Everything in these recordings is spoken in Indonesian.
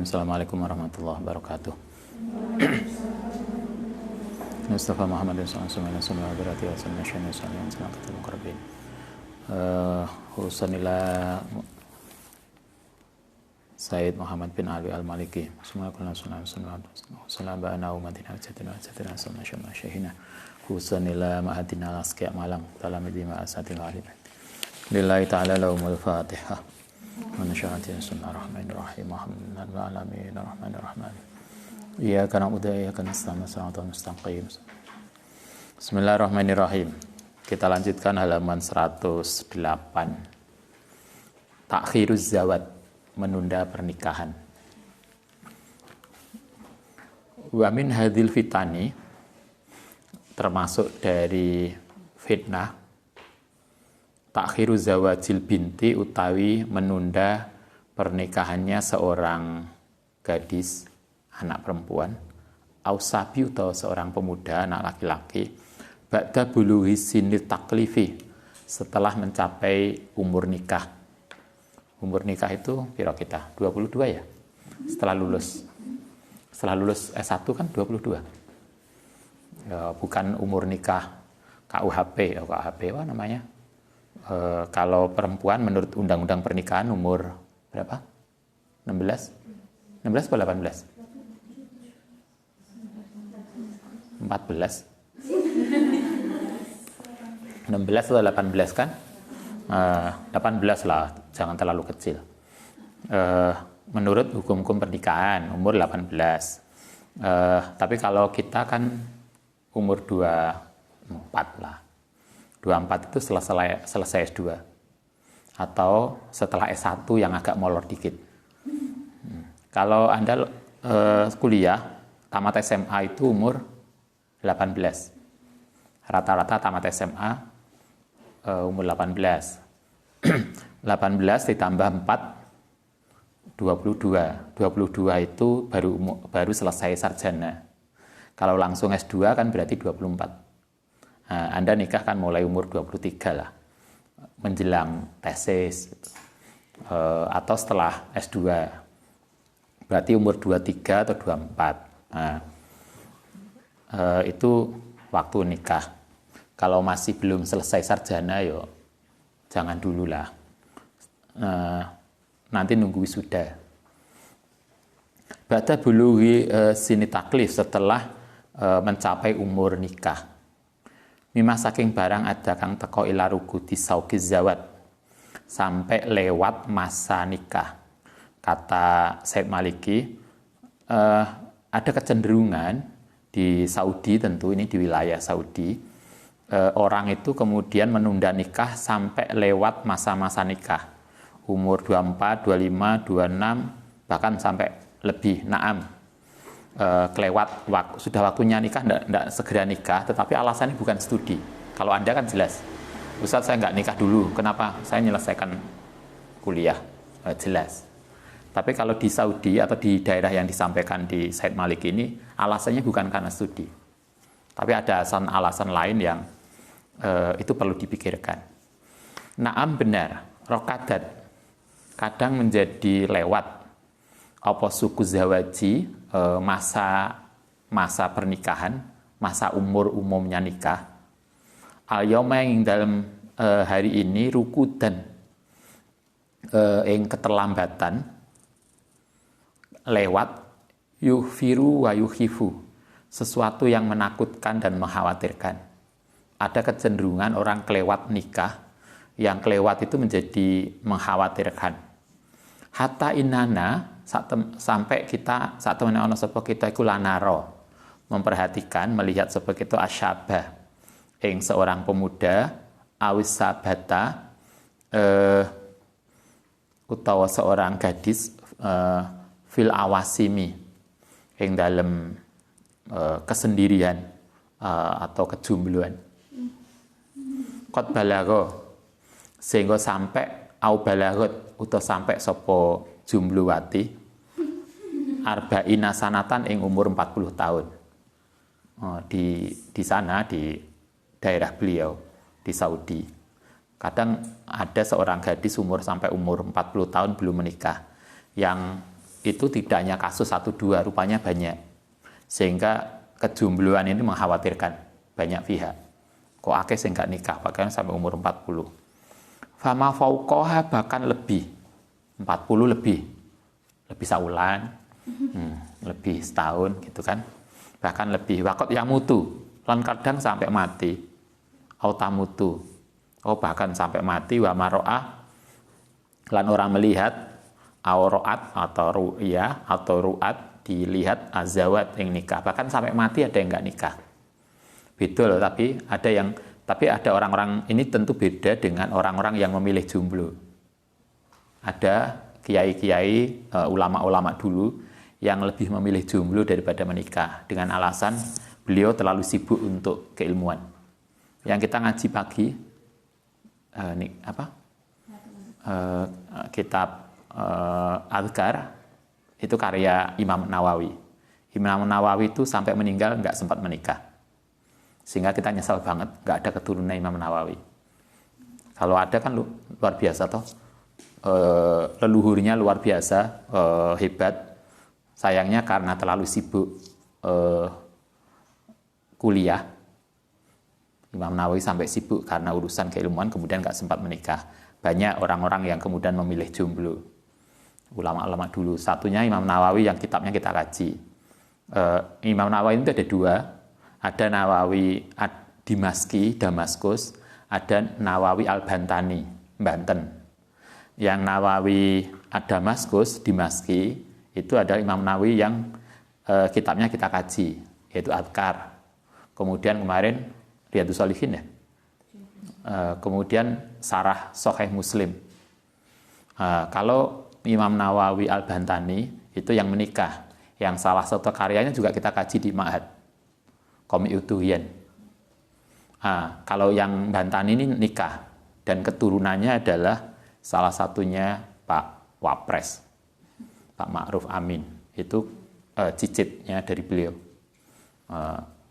Assalamualaikum warahmatullahi wabarakatuh. Mustafa Muhammad sallallahu alaihi wasallam berarti wasallam syai'an sallallahu alaihi wasallam. Husanila Sayyid Muhammad bin Ali Al-Maliki. Sallallahu ba'ana umatina jatina sallallahu syahina. Husanila ma'adina asqiya malam talamidi ma'asatil alim. Lillahi ta'ala lahumul fatihah. Mansya'atin Bismillahirrahmanirrahim. Alhamdulillahi alamin arrahmanirrahim. Iyyaka na'budu wa iyyaka nasta'in shiratal mustaqim. Bismillahirrahmanirrahim. Kita lanjutkan halaman 108. Takhiruz zawad, menunda pernikahan. Wa min hadhil fitani, termasuk dari fitnah, takhiru zawajil binti, utawi menunda pernikahannya seorang gadis, anak perempuan, ausabi atau seorang pemuda, anak laki-laki, ba'da bulughi sinil taklifi, setelah mencapai umur nikah. Umur nikah itu piro kita? 22 ya? Setelah lulus S1 kan 22. Ya, bukan umur nikah KUHP, apa namanya? Kalau perempuan menurut undang-undang pernikahan umur berapa? 16 atau 18? 14? 16 atau 18 kan? 18 lah, jangan terlalu kecil. Menurut hukum-hukum pernikahan umur 18. Tapi kalau kita kan umur 24 lah. 24 itu selesai S2 atau setelah S1 yang agak molor dikit. Kalau Anda kuliah tamat SMA itu umur 18. Rata-rata tamat SMA umur 18. 18 ditambah 4 22. 22 itu baru selesai sarjana. Kalau langsung S2 kan berarti 24. Nah, Anda nikah kan mulai umur 23 lah, menjelang tesis atau setelah S2, berarti umur 23 atau 24. Nah, itu waktu nikah. Kalau masih belum selesai sarjana, yo jangan dulu lah, nanti nunggu wisuda. Ba'da bulughi sini taklif, setelah mencapai umur nikah. Mimah saking barang ada kang teko ila ruguti sauki zawat, sampai lewat masa nikah. Kata Said Maliki, ada kecenderungan di Saudi, tentu ini di wilayah Saudi, orang itu kemudian menunda nikah sampai lewat masa-masa nikah, umur 24, 25, 26, bahkan sampai lebih. Naam, kelewat sudah waktunya nikah, tidak segera nikah, tetapi alasannya bukan studi. Kalau Anda kan jelas, Ustaz saya nggak nikah dulu, kenapa? Saya menyelesaikan kuliah, jelas. Tapi kalau di Saudi atau di daerah yang disampaikan di Said Malik ini, alasannya bukan karena studi, tapi ada alasan lain yang itu perlu dipikirkan. Naam, benar, rokadat kadang menjadi lewat apa suku zawaji, masa pernikahan, masa umur umumnya nikah. Al-yawma yang dalam hari ini rukudan, yang keterlambatan, lewat yuhfiru wa yuhifu, sesuatu yang menakutkan dan mengkhawatirkan. Ada kecenderungan orang kelewat nikah, yang kelewat itu menjadi mengkhawatirkan. Hatta inana, sampai kita saat teman ono sapa kita iku lanaro, memperhatikan, melihat seperti itu asyabah, ing seorang pemuda, awis sabata, utawa seorang gadis, fil awasimi, ing dalam kesendirian atau kejombloan. Qad balago, sehingga sampai au balagot, utawa sampai sopo jumluwati arba'ina sanatan ing umur 40 tahun. Di sana, di daerah beliau di Saudi, kadang ada seorang gadis sampai umur 40 tahun belum menikah, yang itu tidak hanya kasus 1-2, rupanya banyak. Sehingga kejombloan ini mengkhawatirkan banyak pihak. Kok akeh sing gak nikah bahkan sampai umur 40. Fama fauqaha bahkan lebih 40 lebih saulan, lebih setahun gitu kan. Bahkan lebih wakot yang mutu, lan kadang sampai mati. Autamutu. Bahkan sampai mati wa maro'ah lan orang melihat auroat atau ru'ya atau ru'at dilihat azawat yang nikah. Bahkan sampai mati ada yang nggak nikah. Betul, tapi ada orang-orang ini tentu beda dengan orang-orang yang memilih jomblo. Ada kiai-kiai, ulama-ulama dulu yang lebih memilih jomblo daripada menikah dengan alasan beliau terlalu sibuk untuk keilmuan. Yang kita ngaji pagi kitab Adhkar itu karya Imam Nawawi. Imam Nawawi itu sampai meninggal nggak sempat menikah, sehingga kita nyesal banget nggak ada keturunan Imam Nawawi. Kalau ada kan luar biasa toh, leluhurnya luar biasa, hebat. Sayangnya karena terlalu sibuk kuliah, Imam Nawawi sampai sibuk karena urusan keilmuan kemudian nggak sempat menikah. Banyak orang-orang yang kemudian memilih jomblo. Ulama-ulama dulu. Satunya Imam Nawawi yang kitabnya kita kaji. Imam Nawawi itu ada 2. Ada Nawawi Dimaski, Damaskus. Ada Nawawi Al-Bantani, Banten. Yang Nawawi Damaskus, Dimaski, itu ada Imam Nawawi yang kitabnya kita kaji, yaitu Adhkar. Kemudian kemarin Riyadhus Shalihin ya. Kemudian Sarah Sahih Muslim. Kalau Imam Nawawi Al-Bantani itu yang menikah, yang salah satu karyanya juga kita kaji di Ma'had Qomi Utuhian. Kalau yang Bantani ini nikah dan keturunannya adalah salah satunya Pak Wapres, Pak Ma'ruf Amin. Itu cicitnya dari beliau.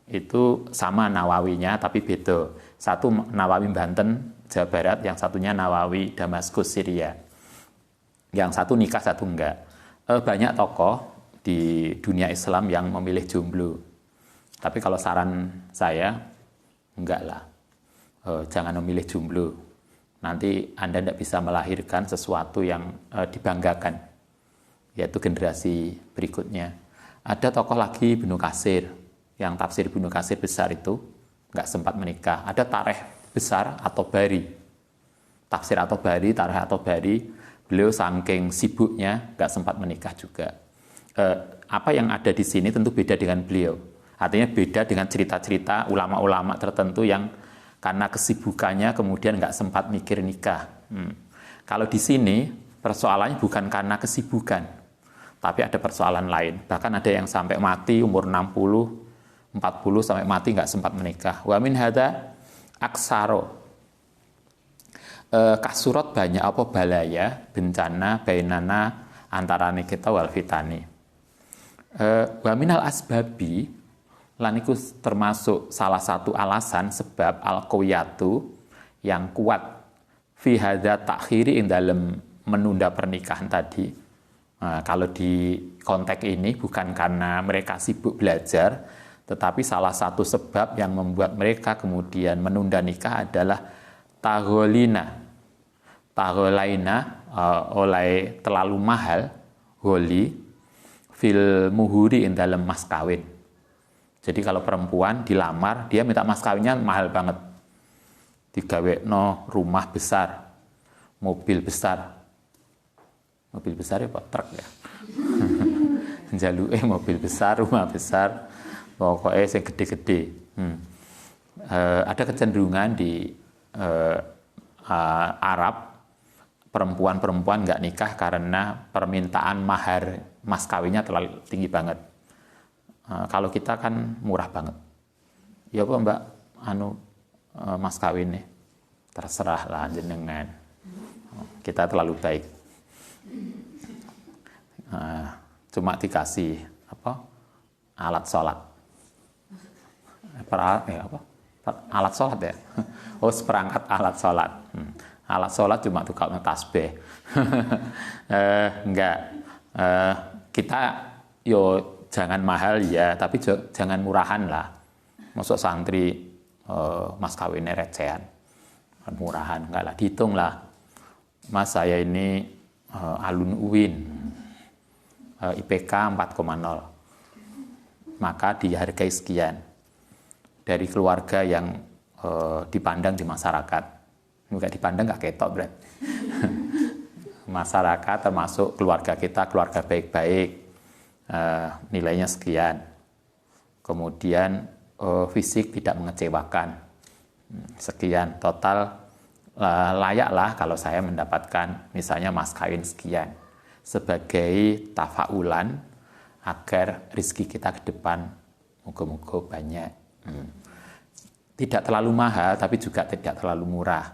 Itu sama Nawawinya tapi beda. Satu Nawawi Banten, Jawa Barat, yang satunya Nawawi Damaskus, Syria. Yang satu nikah, satu enggak. Banyak tokoh di dunia Islam yang memilih jomblo. Tapi kalau saran saya, enggak lah. Jangan memilih jomblo. Nanti Anda tidak bisa melahirkan sesuatu yang dibanggakan, yaitu generasi berikutnya. Ada tokoh lagi Ibnu Katsir, yang tafsir Ibnu Katsir besar itu nggak sempat menikah. Ada Tarikh besar atau Bari, tafsir atau Bari, Tarikh atau Bari, beliau saking sibuknya nggak sempat menikah juga. Apa yang ada di sini tentu beda dengan beliau. Artinya beda dengan cerita-cerita ulama-ulama tertentu yang karena kesibukannya kemudian nggak sempat mikir nikah. Kalau di sini persoalannya bukan karena kesibukan, tapi ada persoalan lain. Bahkan ada yang sampai mati umur 60, 40 sampai mati nggak sempat menikah. Wa min hadza aksaro. Kasurat banyak apa balaya, bencana, bainana antara kita wal fitani. Wa minal asbabi, lan iku termasuk salah satu alasan sebab al-qawiyatu yang kuat fi hadza takhiri ing dalem menunda pernikahan tadi. Kalau di konteks ini bukan karena mereka sibuk belajar, tetapi salah satu sebab yang membuat mereka kemudian menunda nikah adalah tagholaina oleh terlalu mahal holi fil muhuri in dalam mas kawin. Jadi kalau perempuan dilamar, dia minta mas kawinnya mahal banget. Digawekno rumah besar, mobil besar. Mobil besar ya Pak, truk ya. Jaluke mobil besar, rumah besar. Pokoknya yang gede-gede. Ada kecenderungan di Arab, perempuan-perempuan nggak nikah karena permintaan mahar mas kawinnya terlalu tinggi banget. Kalau kita kan murah banget. Ya apa Mbak, mas kawin nih, terserah lah jenengan. Kita terlalu baik. Cuma dikasih alat sholat. Alat sholat ya. Seperangkat alat sholat. Alat sholat cuma tukang tasbih. Enggak. kita yo jangan mahal ya, tapi jangan murahan lah. Masuk santri mas kawinnya recehan, murahan enggak lah, dihitung lah. Mas saya ini alun UIN, IPK 4,0, maka dihargai sekian. Dari keluarga yang dipandang di masyarakat, enggak dipandang enggak ketok berarti. Masyarakat termasuk keluarga kita, keluarga baik-baik, nilainya sekian. Kemudian fisik tidak mengecewakan, sekian. Total layaklah kalau saya mendapatkan misalnya mas kawin sekian sebagai tafaulan agar rezeki kita ke depan moga-moga banyak. Tidak terlalu mahal tapi juga tidak terlalu murah,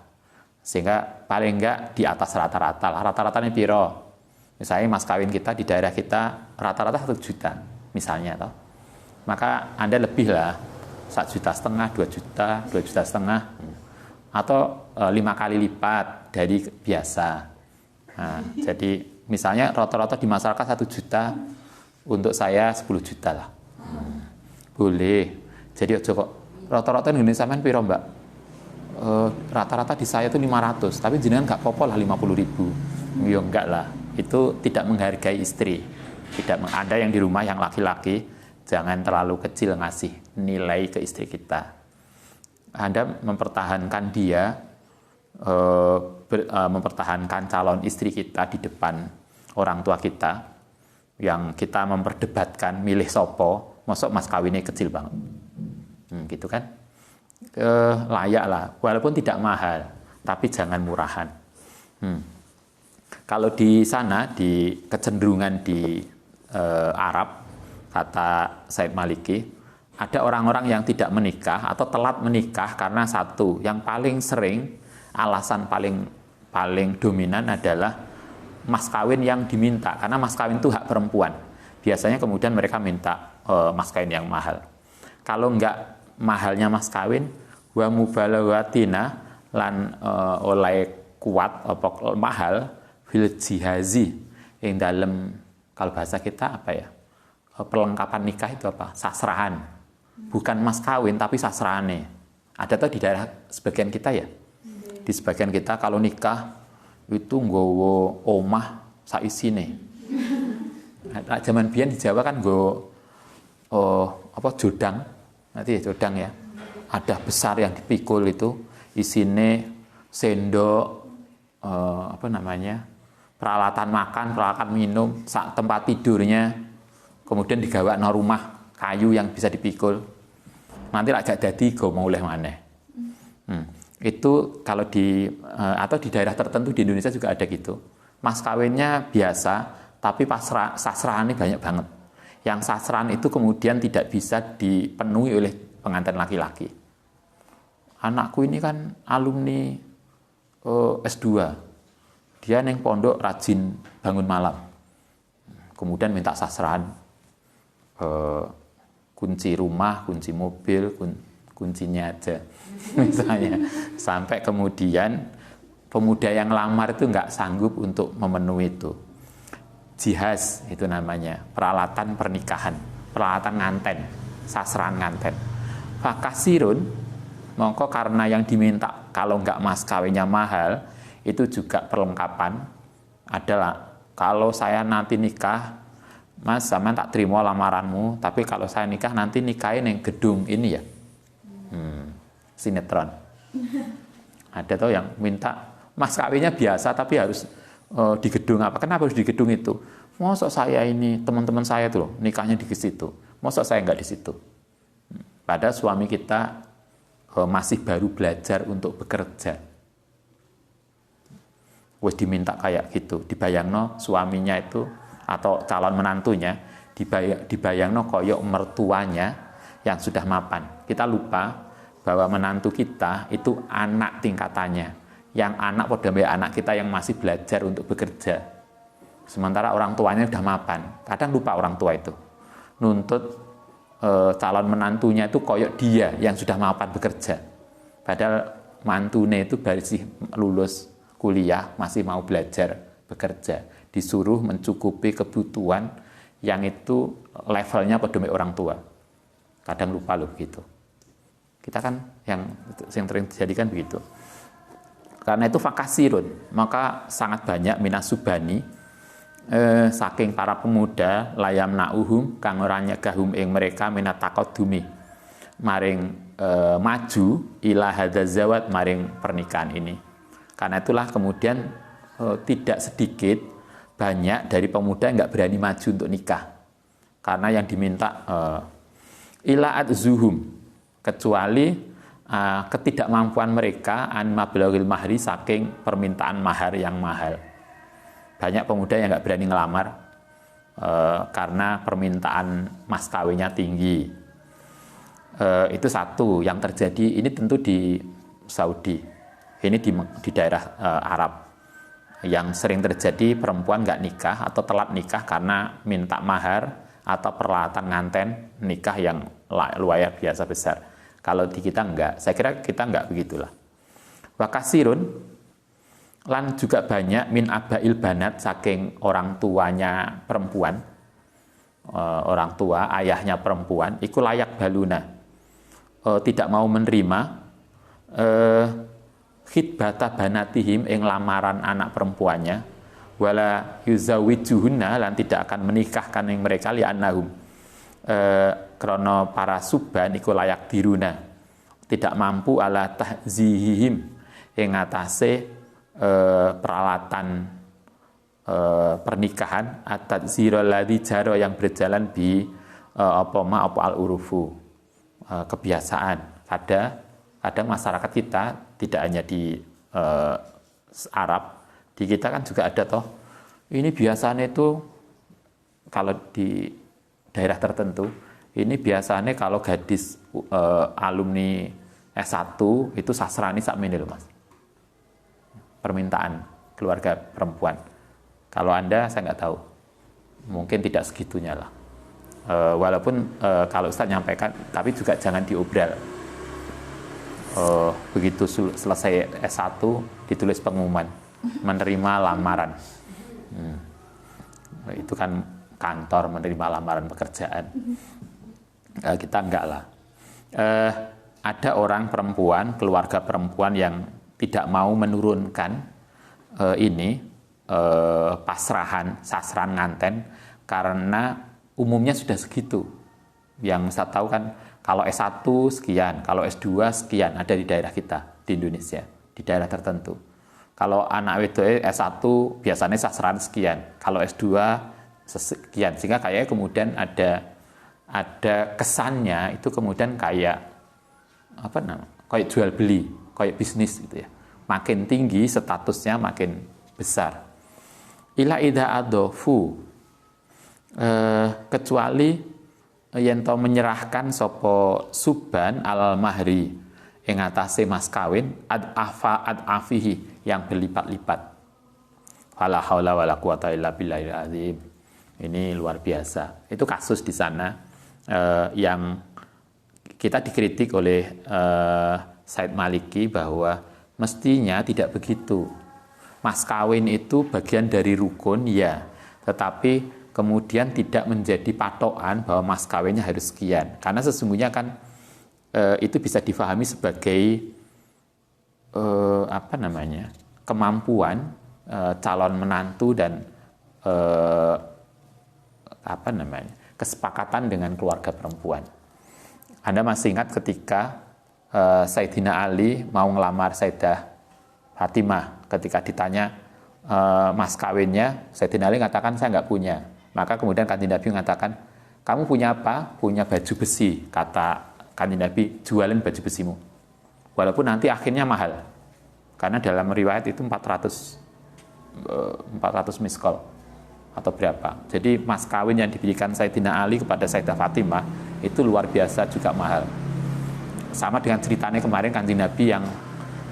sehingga paling enggak di atas rata-rata lah. Rata-ratanya piro? Misalnya mas kawin kita di daerah kita rata-rata 1 juta misalnya toh. Maka Anda lebih lah, 1,5 juta, 2 juta, 2,5 juta, atau 5 kali lipat dari biasa. Nah, jadi misalnya rata-rata di masyarakat 1 juta, untuk saya 10 juta lah. Boleh. Jadi kok rata-rata di Indonesia sampean piro mbak? Rata-rata di saya itu 500, tapi jenengan nggak apa-apa lah 50.000. Ya enggak lah, itu tidak menghargai istri. Tidak ada yang di rumah yang laki-laki, jangan terlalu kecil ngasih nilai ke istri kita. Anda mempertahankan dia, mempertahankan calon istri kita di depan orang tua kita, yang kita memperdebatkan milih sopo, masuk mas kawinnya kecil banget. Gitu kan? Layak lah, walaupun tidak mahal, tapi jangan murahan. Kalau di sana, di kecenderungan di Arab, kata Said Maliki, ada orang-orang yang tidak menikah atau telat menikah karena satu, yang paling sering, alasan paling dominan adalah mas kawin yang diminta, karena mas kawin itu hak perempuan. Biasanya kemudian mereka minta mas kawin yang mahal. Kalau enggak mahalnya mas kawin, wa mubalaghatina lan oleh kuat apa mahal fil jihazi, yang dalam kalau bahasa kita apa ya, perlengkapan nikah itu apa, sasrahan, bukan mas kawin tapi sasrahane. Ada tuh di daerah sebagian kita ya, di sebagian kita kalau nikah itu nggowo omah saisine. Zaman biyen di Jawa kan nggo apa jodang, nanti ya jodang ya, ada besar yang dipikul itu isine sendok, apa namanya, peralatan makan, peralatan minum, tempat tidurnya, kemudian digawakno rumah kayu yang bisa dipikul. Nanti agak dadi go mau oleh maneh. Itu kalau di atau di daerah tertentu di Indonesia juga ada gitu. Mas kawinnya biasa, tapi sasrahannya banyak banget. Yang sasrahan itu kemudian tidak bisa dipenuhi oleh pengantin laki-laki. Anakku ini kan alumni S2. Dia neng pondok rajin bangun malam. Kemudian minta sasrahan, kunci rumah, kunci mobil, kuncinya aja. Misalnya. Sampai kemudian pemuda yang lamar itu nggak sanggup untuk memenuhi itu. Jihaz itu namanya, peralatan pernikahan, peralatan nganten, sasrahan nganten. Fakasirun, mongko karena yang diminta kalau nggak mas kawinnya mahal, itu juga perlengkapan adalah kalau saya nanti nikah, mas sampean tak terima lamaranmu, tapi kalau saya nikah nanti nikahin yang gedung ini ya, sinetron. Ada tuh yang minta mas kawinnya biasa tapi harus di gedung apa? Kenapa harus di gedung itu? Mosok saya ini teman-teman saya tuh nikahnya di situ, mosok saya nggak di situ. Padahal suami kita masih baru belajar untuk bekerja. Wes diminta kayak gitu, dibayangno suaminya itu atau calon menantunya dibayangno koyok mertuanya yang sudah mapan. Kita lupa bahwa menantu kita itu anak tingkatannya. Yang anak pada anak kita yang masih belajar untuk bekerja. Sementara orang tuanya sudah mapan. Kadang lupa orang tua itu. Nuntut calon menantunya itu koyok dia yang sudah mapan bekerja. Padahal mantune itu baru sih lulus kuliah, masih mau belajar bekerja. Disuruh mencukupi kebutuhan yang itu levelnya pedome orang tua. Kadang lupa loh begitu. Kita kan yang sering terjadi kan begitu. Karena itu fakasirun, maka sangat banyak minas subani saking para pemuda layam nauhum kang ora nyegahum ing mereka minat taqaddumi maring maju ila hadzal zawat maring pernikahan ini. Karena itulah kemudian tidak sedikit banyak dari pemuda yang nggak berani maju untuk nikah. Karena yang diminta ila adzuhum, kecuali ketidakmampuan mereka an mablagil mahri saking permintaan mahar yang mahal. Banyak pemuda yang nggak berani ngelamar karena permintaan mas kawinnya tinggi. Itu satu yang terjadi. Ini tentu di Saudi. Ini di daerah Arab yang sering terjadi perempuan nggak nikah atau telat nikah karena minta mahar atau peralatan nganten nikah yang luar biasa besar. Kalau di kita enggak, saya kira kita enggak begitulah. Wakasirun, lan juga banyak min abail banat saking orang tuanya perempuan, orang tua ayahnya perempuan, iku layak baluna, tidak mau menerima khidbata banatihim ing lamaran anak perempuannya, wala yuzawijuhunna, lan tidak akan menikahkan yang mereka li'annahum krono para subban iku layak diruna tidak mampu ala tahzihim ing atase peralatan pernikahan at-tadzirul ladzi jaro yang berjalan bi apa al urufu kebiasaan. Kadang masyarakat kita tidak hanya di Arab, di kita kan juga ada toh. Ini biasanya itu kalau di daerah tertentu, ini biasanya kalau gadis alumni S1 itu sasrani sakmene lho Mas. Permintaan keluarga perempuan. Kalau Anda saya nggak tahu. Mungkin tidak segitunya lah. Walaupun kalau Ustaz nyampaikan, tapi juga jangan diobral. Begitu selesai S1 ditulis pengumuman menerima lamaran. Itu kan kantor menerima lamaran pekerjaan. Kita enggak lah. Ada orang perempuan, keluarga perempuan yang tidak mau menurunkan pasrahan, sasran nganten karena umumnya sudah segitu. Yang saya tahu kan kalau S1 sekian, kalau S2 sekian ada di daerah kita di Indonesia, di daerah tertentu. Kalau anak wedok S1 biasanya sasran sekian, kalau S2 sekian, sehingga kayaknya kemudian ada kesannya itu kemudian kayak kayak jual beli, kayak bisnis gitu ya. Makin tinggi statusnya makin besar. Ila idza adofu kecuali yen to menyerahkan sopo subban al mahri ing atase mas kawin ad afihi yang berlipat-lipat. Wala haula wala quwata illa billahil azim. Ini luar biasa. Itu kasus di sana yang kita dikritik oleh Said Maliki bahwa mestinya tidak begitu. Mas kawin itu bagian dari rukun ya, tetapi kemudian tidak menjadi patokan bahwa mas kawinnya harus sekian. Karena sesungguhnya kan itu bisa difahami sebagai kemampuan calon menantu dan kesepakatan dengan keluarga perempuan. Anda masih ingat ketika Sayyidina Ali mau ngelamar Sayyidah Fatimah, ketika ditanya mas kawinnya, Sayyidina Ali mengatakan saya nggak punya. Maka kemudian Kanjeng Nabi mengatakan, kamu punya apa? Punya baju besi. Kata Kanjeng Nabi, jualin baju besimu. Walaupun nanti akhirnya mahal. Karena dalam riwayat itu 400 miskol atau berapa. Jadi mas kawin yang diberikan Sayyidina Ali kepada Sayyidah Fatimah itu luar biasa juga mahal. Sama dengan ceritanya kemarin Kanjeng Nabi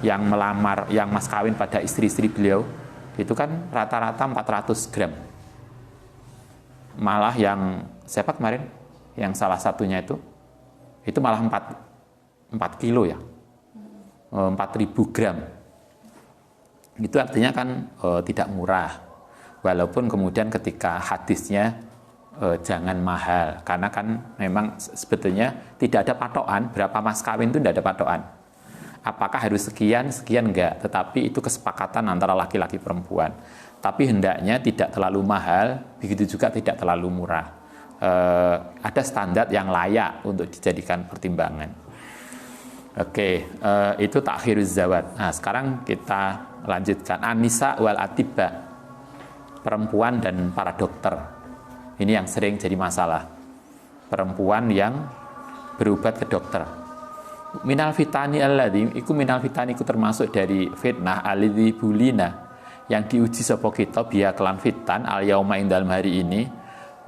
yang melamar, yang mas kawin pada istri-istri beliau, itu kan rata-rata 400 gram. Malah yang siapa kemarin? Yang salah satunya itu malah 4 kilo ya. 4.000 gram. Itu artinya kan tidak murah. Walaupun kemudian ketika hadisnya jangan mahal, karena kan memang sebetulnya tidak ada patokan berapa mas kawin, itu tidak ada patokan. Apakah harus sekian enggak, tetapi itu kesepakatan antara laki-laki perempuan. Tapi hendaknya tidak terlalu mahal, begitu juga tidak terlalu murah. Ada standar yang layak untuk dijadikan pertimbangan. Oke, itu takhiruz zawat. Nah, sekarang kita lanjutkan An-nisa wal atibba, perempuan dan para dokter. Ini yang sering jadi masalah. Perempuan yang berobat ke dokter. Minal fitani alladzi, iku minal fitani iku termasuk dari fitnah alladzi bulina, yang diuji sapa kita biya kelan fitan al yauma ing dalem hari ini,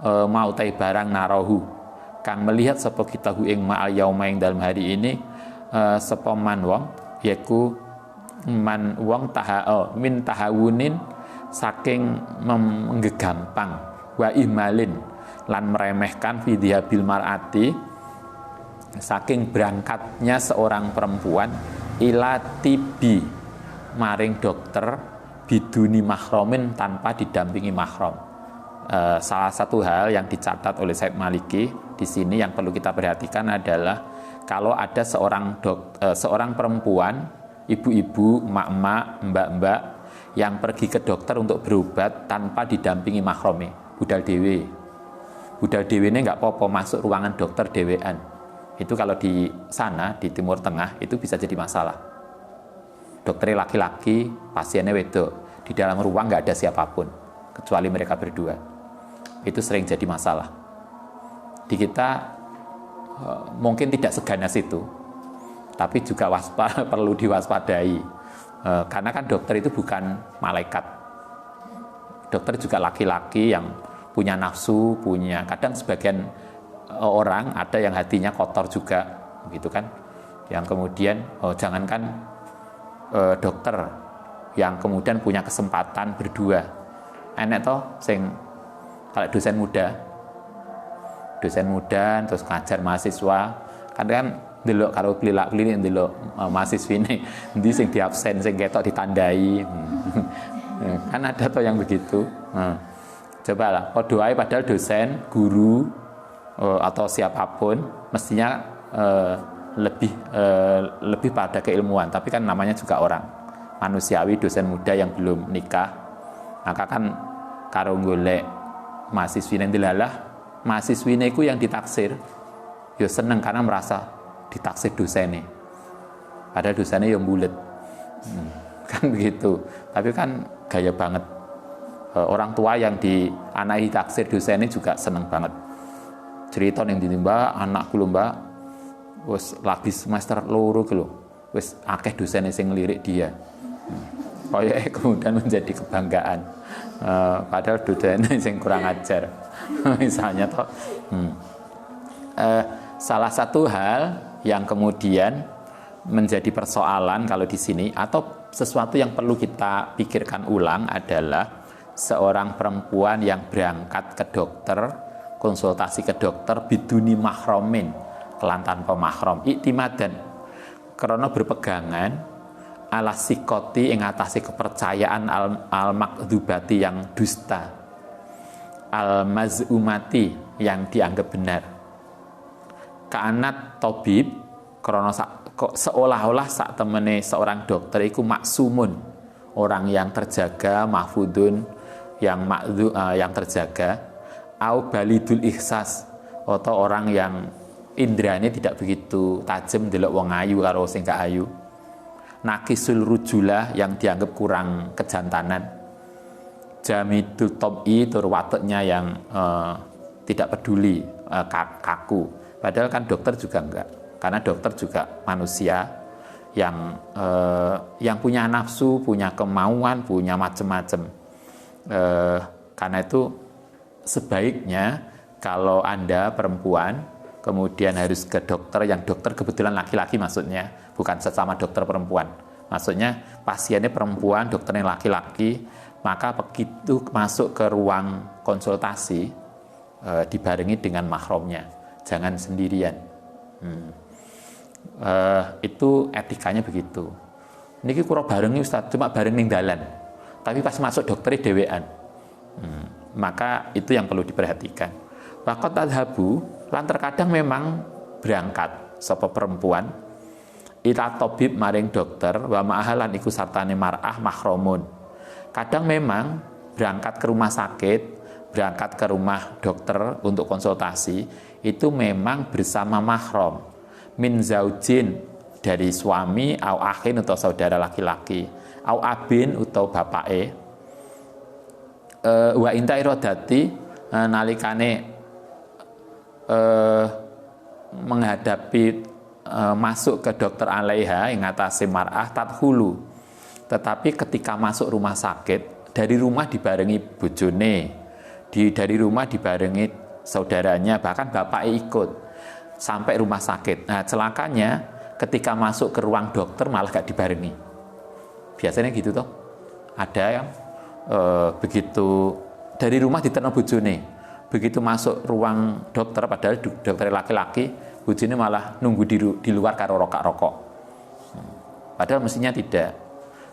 mau tai barang narohu, kang melihat sapa kita hu ing ma al yauma ing dalem hari ini, sapa man wong yaiku man wong min tahawunin, saking menggegampang, wa ihmalin lan meremehkan fidhiabil mar'ati, saking berangkatnya seorang perempuan ila tibi, maring dokter biduni mahromin, tanpa didampingi mahram. Salah satu hal yang dicatat oleh Syekh Maliki di sini yang perlu kita perhatikan adalah kalau ada seorang perempuan, ibu-ibu, emak-emak, mbak-mbak yang pergi ke dokter untuk berobat tanpa didampingi mahrame, budal dewe. Budal dewe ini nggak apa-apa masuk ruangan dokter dewean. Itu kalau di sana, di Timur Tengah, itu bisa jadi masalah. Dokternya laki-laki, pasiennya wedok. Di dalam ruang nggak ada siapapun, kecuali mereka berdua. Itu sering jadi masalah. Di kita mungkin tidak seganas itu, tapi juga perlu diwaspadai. Karena kan dokter itu bukan malaikat. Dokter juga laki-laki yang punya nafsu, kadang sebagian orang ada yang hatinya kotor juga, gitu kan? Yang kemudian jangankan dokter yang kemudian punya kesempatan berdua, enak toh, sing kalau dosen muda terus ngajar mahasiswa, kadang delok karo pelilak-pelilik delok mahasiswa ini, ndi sing diabsen, sing ketok ditandai, kan ada toh yang begitu. Cobalah, doai padahal dosen, guru atau siapapun mestinya lebih pada keilmuan, tapi kan namanya juga orang manusiawi, dosen muda yang belum nikah, maka kan karo golek mahasiswine dilalah, mahasiswine iku yang ditaksir ya seneng karena merasa ditaksir dosennya, padahal dosennya yang bulet, kan begitu. Tapi kan gaya banget, orang tua yang dianai taksir dosennya juga seneng banget. Cerita yang ditimba anakku lho mbak, wis lagi semester loro ki lho, wis akeh dosen sing ngelirik dia. Kayaknya kemudian menjadi kebanggaan, padahal dosen sing kurang ajar. Misalnya toh, salah satu hal yang kemudian menjadi persoalan kalau di sini, atau sesuatu yang perlu kita pikirkan ulang adalah seorang perempuan yang berangkat ke dokter, konsultasi ke dokter biduni mahromin, kelan tanpa mahram, iktimadan, karena berpegangan ala sikoti ing atase kepercayaan al makdzubati yang dusta, al mazumati yang dianggap benar, kaanat tabib, karena seolah-olah sak temene seorang dokter iku maksumun, orang yang terjaga, mahfudun, yang terjaga, au balidul ihsas, atau orang yang indranya tidak begitu tajam delok wong ayu karo sing gak ayu, nakisul rujulah yang dianggap kurang kejantanan, jamidul tabi, tur wateknya yang tidak peduli, kaku. Padahal kan dokter juga enggak, karena dokter juga manusia yang punya nafsu, punya kemauan, punya macam-macam. Karena itu sebaiknya kalau Anda perempuan kemudian harus ke dokter, yang dokter kebetulan laki-laki maksudnya, bukan sesama dokter perempuan, maksudnya pasiennya perempuan, dokternya laki-laki, maka begitu masuk ke ruang konsultasi dibarengi dengan mahramnya, jangan sendirian. Itu etikanya begitu. Niki kura barengi Ustaz, cuma bareng ning dalan, tapi pas masuk dokternya dewean. Maka itu yang perlu diperhatikan. Waqat adhabu lan terkadang memang berangkat sapa perempuan ila tabib maring dokter wa ma'ahalan iku sartane mar'ah mahromun. Kadang memang berangkat ke rumah sakit, berangkat ke rumah dokter untuk konsultasi itu memang bersama mahram min zaujin dari suami au akhin atau saudara laki-laki au abin atau bapake wa inta iradati nalikane menghadapi masuk ke dokter alaiha yang atase mar'ah tadhulu. Tetapi ketika masuk rumah sakit, dari rumah dibarengi bojone, dari rumah dibarengi saudaranya, bahkan bapaknya ikut sampai rumah sakit. Nah, celakanya ketika masuk ke ruang dokter malah gak dibarengi. Biasanya gitu toh. Ada yang begitu dari rumah diterno bojone, begitu masuk ruang dokter padahal dokter laki-laki, bojone malah nunggu di luar karo rokok-rokok. Padahal mestinya tidak.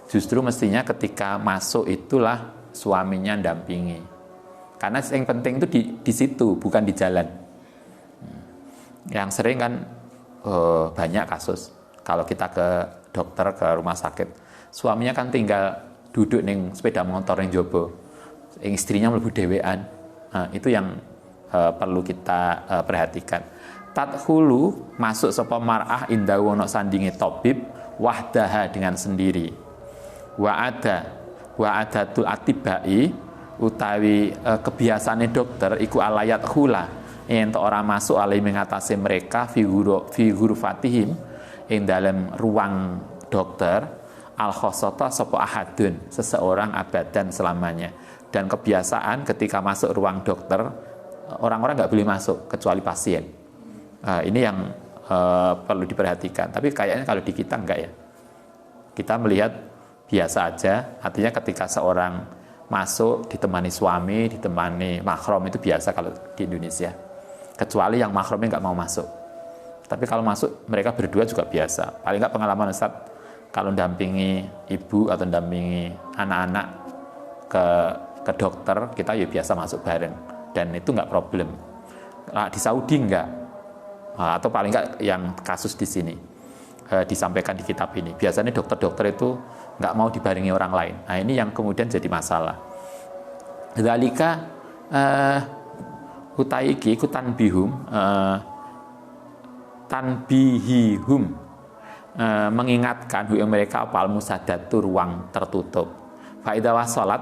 Justru mestinya ketika masuk itulah suaminya dampingi. Karena yang penting itu di situ, bukan di jalan. Yang sering kan banyak kasus kalau kita ke dokter, ke rumah sakit, suaminya kan tinggal duduk ning sepeda motor yang jobo, istrinya mlebu dhewean. Nah, itu yang perlu kita perhatikan. Tadkhulu masuk sapa mar'ah indahu ana sandinge tabib wahdaha dengan sendiri. Wa'adatul atibai utawi kebiasaane dokter iku alayat hula yen ora masuk alai mengatasi mereka figur fatihim ing dalam ruang dokter al khosota sapa ahadun seseorang abadan selamanya. Dan kebiasaan ketika masuk ruang dokter orang-orang nggak boleh masuk kecuali pasien. Ini yang perlu diperhatikan. Tapi kayaknya kalau di kita enggak ya. Kita melihat biasa aja. Artinya ketika seorang masuk ditemani suami, ditemani mahram itu biasa kalau di Indonesia. Kecuali yang mahramnya nggak mau masuk. Tapi kalau masuk mereka berdua juga biasa. Paling nggak pengalaman Ustaz kalau dampingi ibu atau dampingi anak-anak ke dokter, kita ya biasa masuk bareng dan itu nggak problem. Di Saudi enggak. Atau paling nggak yang kasus di sini disampaikan di kitab ini. Biasanya dokter-dokter itu nggak mau dibarengi orang lain. Nah, ini yang kemudian jadi masalah. Dzalika utaiki ku tanbihum mengingatkan mereka apal musadatu ruang tertutup. Faidah wasolat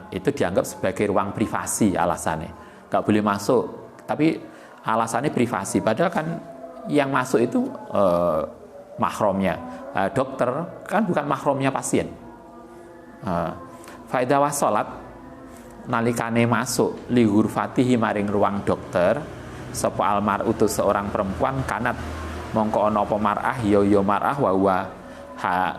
itu dianggap sebagai ruang privasi alasannya. Nggak boleh masuk, tapi alasannya privasi. Padahal kan yang masuk itu mahramnya. Dokter kan bukan mahramnya pasien. Faidah wasolat nalikane masuk li ghurfatihi maring ruang dokter sapa almar utus seorang perempuan kanat mongko ana apa mar'ah ya mar'ah wa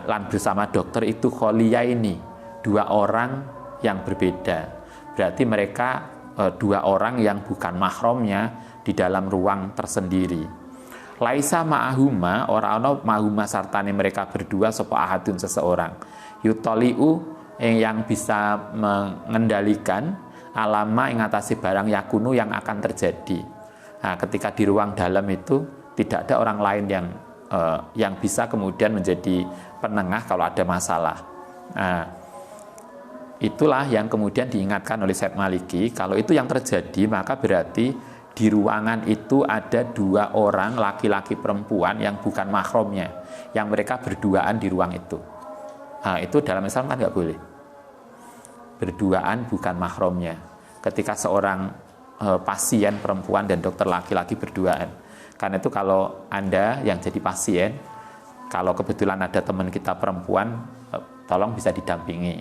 lan bersama dokter itu kholiyaini, dua orang yang berbeda. Berarti mereka dua orang yang bukan mahramnya di dalam ruang tersendiri. Laisa ma'ahuma ora ana ma'ahuma sartane mereka berdua sapa ahadun seseorang. Yutoliu yang bisa mengendalikan alama yang atasi barang yakunu yang akan terjadi. Nah, ketika di ruang dalam itu tidak ada orang lain yang bisa kemudian menjadi penengah kalau ada masalah. Nah, itulah yang kemudian diingatkan oleh Syed Maliki. Kalau itu yang terjadi maka berarti di ruangan itu ada dua orang laki-laki perempuan yang bukan mahramnya, yang mereka berduaan di ruang itu. Nah, itu dalam Islam kan nggak boleh. Berduaan bukan mahramnya. Ketika seorang pasien perempuan dan dokter laki-laki berduaan. Karena itu kalau Anda yang jadi pasien, kalau kebetulan ada teman kita perempuan, tolong bisa didampingi.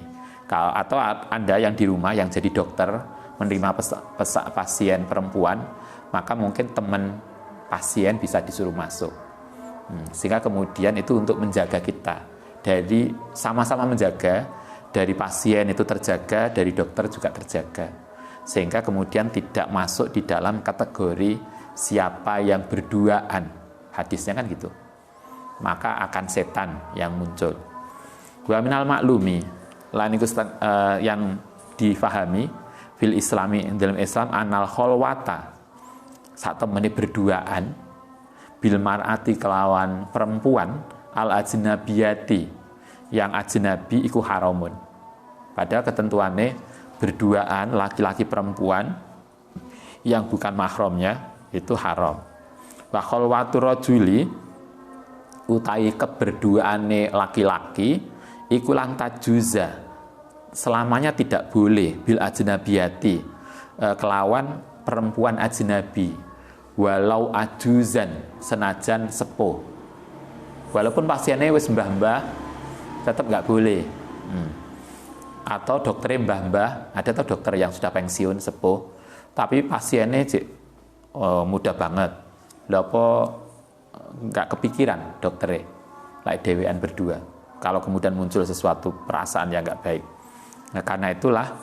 Atau Anda yang di rumah yang jadi dokter menerima pasien perempuan, maka mungkin teman pasien bisa disuruh masuk. Sehingga kemudian itu untuk menjaga kita. Dari sama-sama menjaga, dari pasien itu terjaga, dari dokter juga terjaga. Sehingga kemudian tidak masuk di dalam kategori siapa yang berduaan. Hadisnya kan gitu. Maka akan setan yang muncul. Wa minal maklumi, lain itu yang difahami, fil islami dalam Islam anal kholwata saat temene berduaan bil mar'ati kelawan perempuan al ajnabiyati yang ajnabi iku haramun. Padahal ketentuannya berduaan laki-laki perempuan yang bukan mahramnya itu haram. Wa kholwatu rajuli utai keberduaane laki-laki iku lang tajuza selamanya tidak boleh bil ajnabiyati kelawan perempuan ajnabi walau ajuzan senajan sepuh. Walaupun pasiennya wis mbah-mbah tetap nggak boleh. Atau dokternya mbah-mbah, ada tuh dokter yang sudah pensiun sepuh, tapi pasiennya muda banget. Lha apa nggak kepikiran dokternya, like dewean berdua. Kalau kemudian muncul sesuatu perasaan yang nggak baik. Nah, karena itulah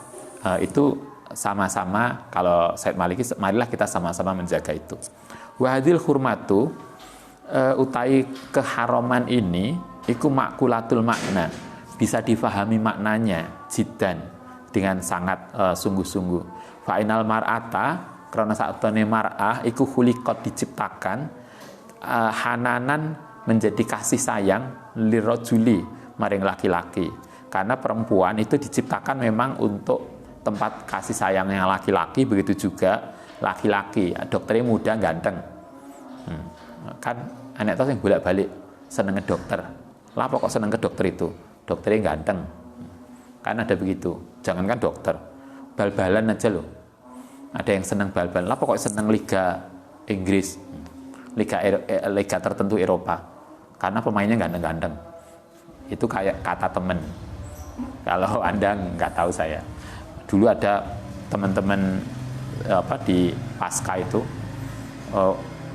itu sama-sama kalau Said Maliki, marilah kita sama-sama menjaga itu. Wahadil hurmatu utai keharaman ini iku makulatul makna, bisa difahami maknanya jiddan dengan sangat sungguh-sungguh. Fa'inal mar'ata karena saatnya mar'ah iku khuliqat diciptakan hananan menjadi kasih sayang lirajuli maring laki-laki. Karena perempuan itu diciptakan memang untuk tempat kasih sayangnya laki-laki, begitu juga laki-laki. Dokternya muda ganteng. Kan anak tahu yang bolak-balik seneng ke dokter. Lah kok seneng ke dokter itu? Dokternya ganteng. Kan ada begitu. Jangankan dokter, bal-balan aja loh. Ada yang seneng bal-balan. Lah kok seneng Liga Inggris, Liga tertentu Eropa. Karena pemainnya ganteng-ganteng. Itu kayak kata temen. Kalau Anda nggak tahu saya. Dulu ada teman-teman di pasca itu.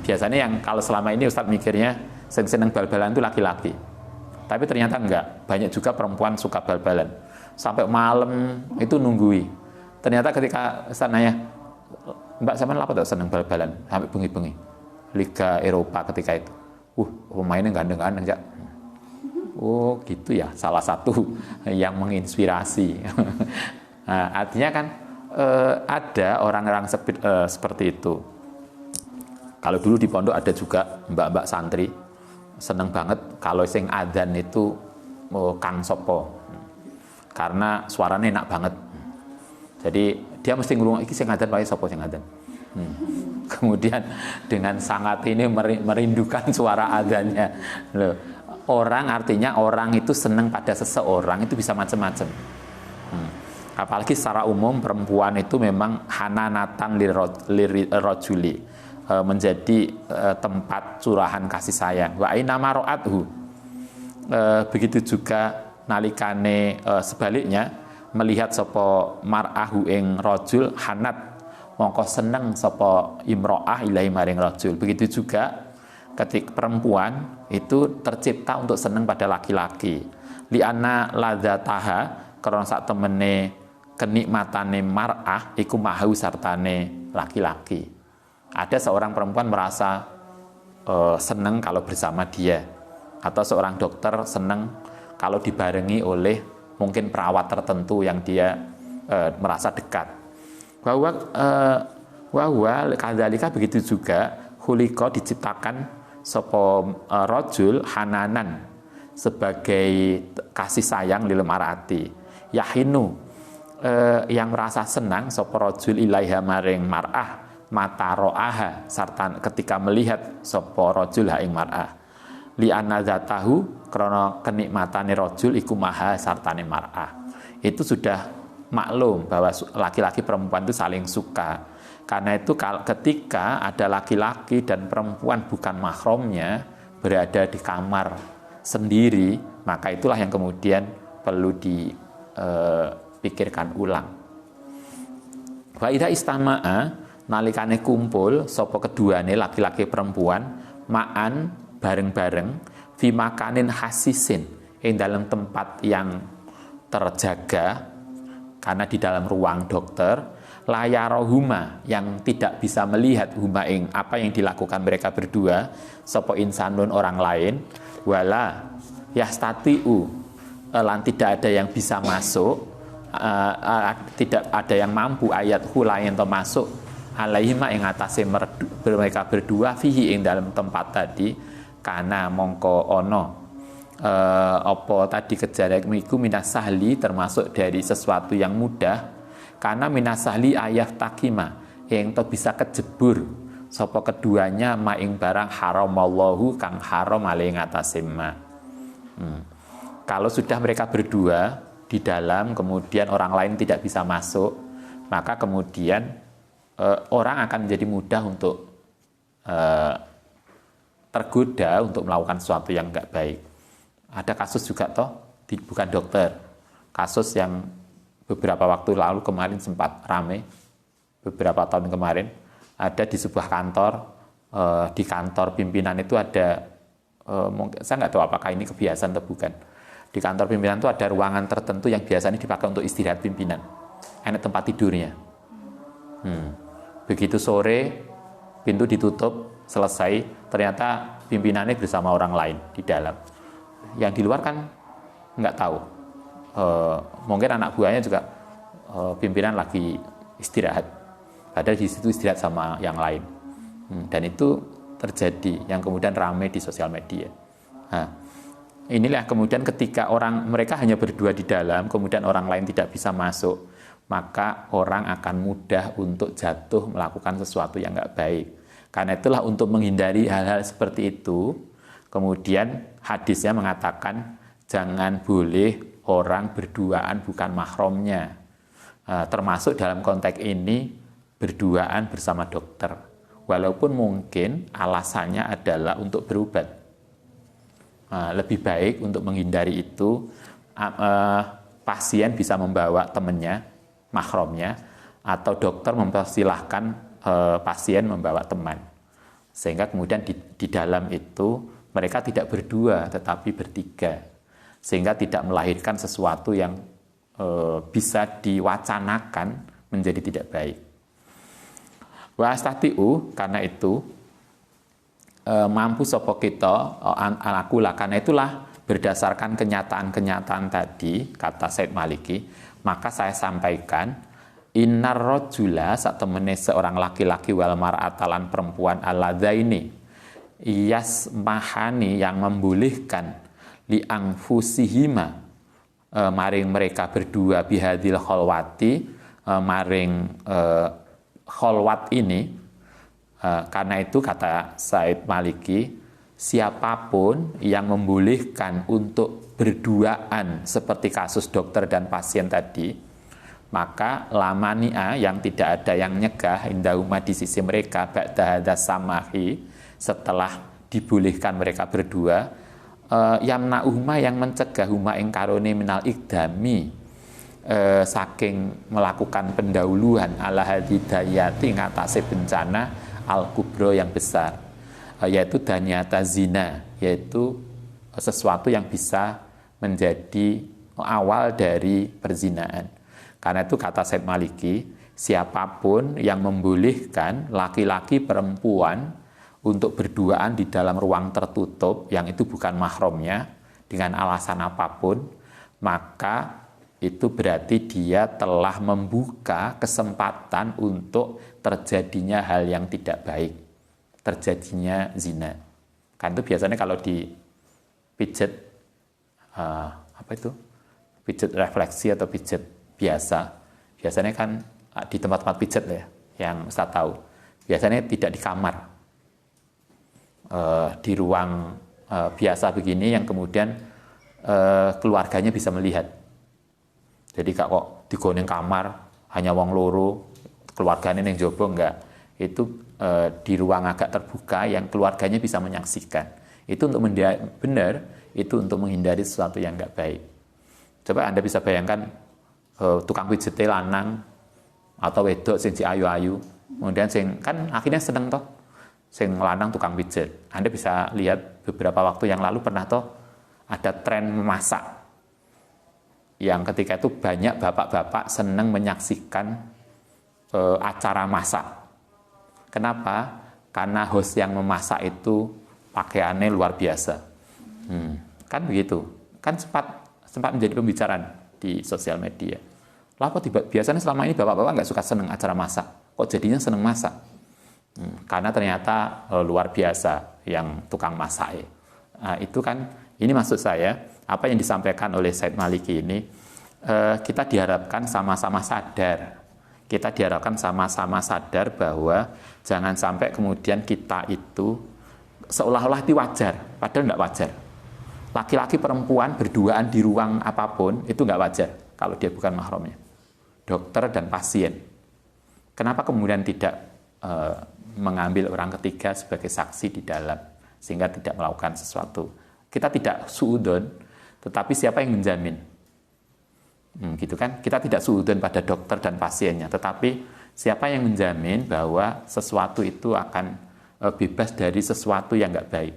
Biasanya yang kalau selama ini Ustadz mikirnya seneng bal-balan itu laki-laki. Tapi ternyata enggak. Banyak juga perempuan suka bal-balan. Sampai malam itu nunggui. Ternyata ketika Ustadz nanya, Mbak sampean apa tak seneng bal-balan? Sampai bengi-bengi. Liga Eropa ketika itu. Pemainnya ganteng-ganteng ya. Oh gitu ya, salah satu yang menginspirasi. Nah, artinya kan ada orang-orang seperti itu. Kalau dulu di pondok ada juga mbak-mbak santri seneng banget kalau sing adzan itu Kang Sopo, karena suaranya enak banget. Jadi dia mesti ngurung iki sing adzan pakai sopo sing adzan. Kemudian dengan sangat ini merindukan suara adzannya. Loh, artinya orang itu senang pada seseorang itu bisa macam-macam. Apalagi secara umum perempuan itu memang hananatan lirajuli, menjadi tempat curahan kasih sayang. Wa aina maro'athu. Begitu juga nalikane sebaliknya melihat sapa mar'ahu ing rajul hanat mongko seneng sapa imro'ah ilahi maring rajul. Begitu juga ketika perempuan itu tercipta untuk senang pada laki-laki. Li'anna ladzataha karena saat temene kenikmatane mar'ah iku mahu sartane laki-laki. Ada seorang perempuan merasa senang kalau bersama dia, atau seorang dokter senang kalau dibarengi oleh mungkin perawat tertentu yang dia merasa dekat. Bahwa kadzalika begitu juga khuliqa diciptakan sapa rajul hananan sebagai kasih sayang lil mar'ati yahinu yang merasa senang sapa rajul ilaiha maring mar'ah mata ro'aha sarta ketika melihat sapa rajul ha ing mar'ah li anna zatahu krana kenikmatane rajul iku maha sartane mar'ah. Itu sudah maklum bahwa laki-laki perempuan itu saling suka. Karena itu ketika ada laki-laki dan perempuan bukan mahramnya berada di kamar sendiri, maka itulah yang kemudian perlu dipikirkan ulang. Wa idza istama'a nalikane kumpul sapa keduane laki-laki perempuan ma'an bareng-bareng fi makanin hasisin ing dalam tempat yang terjaga, karena di dalam ruang dokter layarohuma yang tidak bisa melihat huma ing apa yang dilakukan mereka berdua sapa insanun orang lain wala yastatiu lan tidak ada yang bisa masuk tidak ada yang mampu ayat hula yang masuk alaihima ing atase mereka berdua fihi ing dalam tempat tadi karena mongko ono apa tadi kejadian iku minas sahli termasuk dari sesuatu yang mudah karena minas sahli ayat takima yang to bisa kejebur sapa keduanya maing barang haramallahu kang haram ale ing atase ma. Kalau sudah mereka berdua di dalam kemudian orang lain tidak bisa masuk, maka kemudian orang akan menjadi mudah untuk tergoda untuk melakukan sesuatu yang enggak baik. Ada kasus juga bukan dokter, kasus yang beberapa waktu lalu kemarin sempat ramai, beberapa tahun kemarin, ada di sebuah kantor, di kantor pimpinan itu ada, mungkin saya nggak tahu apakah ini kebiasaan atau bukan, di kantor pimpinan itu ada ruangan tertentu yang biasanya dipakai untuk istirahat pimpinan, enak tempat tidurnya. Begitu sore, pintu ditutup, selesai, ternyata pimpinannya bersama orang lain di dalam. Yang di luar kan nggak tahu. Mungkin anak buahnya juga pimpinan lagi istirahat. Padahal di situ istirahat sama yang lain. Dan itu terjadi yang kemudian ramai di sosial media. Nah, inilah kemudian ketika mereka hanya berdua di dalam, kemudian orang lain tidak bisa masuk, maka orang akan mudah untuk jatuh melakukan sesuatu yang nggak baik. Karena itulah untuk menghindari hal-hal seperti itu, kemudian hadisnya mengatakan jangan boleh orang berduaan bukan mahramnya. Termasuk dalam konteks ini berduaan bersama dokter. Walaupun mungkin alasannya adalah untuk berobat. Lebih baik untuk menghindari itu, pasien bisa membawa temannya, mahramnya, atau dokter mempersilahkan pasien membawa teman. Sehingga kemudian di dalam itu mereka tidak berdua tetapi bertiga. Sehingga tidak melahirkan sesuatu yang bisa diwacanakan menjadi tidak baik. Wa astatiu, karena itu mampu sapa kita alakula, karena itulah berdasarkan kenyataan-kenyataan tadi kata Said Maliki, maka saya sampaikan innar rajula satemene seorang laki-laki wal mar'atalan perempuan aladzaini yasmahani yang membolehkan li anfusihima maring mereka berdua bihadil kholwati maring kholwat ini. Karena itu kata Said Maliki, siapapun yang membolehkan untuk berduaan seperti kasus dokter dan pasien tadi, maka lamania yang tidak ada yang nyegah indahuma di sisi mereka ba'da hadza samahi setelah dibolehkan mereka berdua, yamna'uhuma yang mencegahuma ing karone minal ikdami saking melakukan pendahuluan ala hadidayati ngatasi bencana al-kubro yang besar, yaitu danyata zina, yaitu sesuatu yang bisa menjadi awal dari perzinaan. Karena itu kata Said Maliki, siapapun yang membolehkan laki-laki perempuan untuk berduaan di dalam ruang tertutup yang itu bukan mahramnya dengan alasan apapun, maka itu berarti dia telah membuka kesempatan untuk terjadinya hal yang tidak baik, terjadinya zina. Kan itu biasanya kalau dipijet pijet refleksi atau pijet biasanya kan di tempat-tempat pijet ya, yang saya tahu biasanya tidak di kamar, di ruang biasa begini yang kemudian keluarganya bisa melihat. Jadi kok digoning kamar hanya wong loro, keluarganya yang jobo enggak, itu di ruang agak terbuka yang keluarganya bisa menyaksikan. Itu untuk itu untuk menghindari sesuatu yang enggak baik. Coba Anda bisa bayangkan tukang pijete lanang atau wedok sing ayu-ayu, kemudian sing kan akhirnya seneng toh, sing lanang tukang pijet. Anda bisa lihat beberapa waktu yang lalu pernah toh ada tren memasak, yang ketika itu banyak bapak-bapak seneng menyaksikan acara masak. Kenapa? Karena host yang memasak itu pakaiannya luar biasa. Kan begitu, kan sempat menjadi pembicaraan di sosial media. Lah apa tiba biasanya selama ini bapak-bapak nggak suka seneng acara masak, kok jadinya seneng masak? Karena ternyata luar biasa yang tukang masak. Itu kan, ini maksud saya, apa yang disampaikan oleh Said Maliki ini, kita diharapkan sama-sama sadar. Kita diharapkan sama-sama sadar bahwa jangan sampai kemudian kita itu seolah-olah itu wajar, padahal nggak wajar. Laki-laki perempuan berduaan di ruang apapun, itu nggak wajar kalau dia bukan mahramnya. Dokter dan pasien. Kenapa kemudian tidak mengambil orang ketiga sebagai saksi di dalam, sehingga tidak melakukan sesuatu? Kita tidak suudon, tetapi siapa yang menjamin? Gitu kan? Kita tidak suudon pada dokter dan pasiennya, tetapi siapa yang menjamin bahwa sesuatu itu akan bebas dari sesuatu yang nggak baik?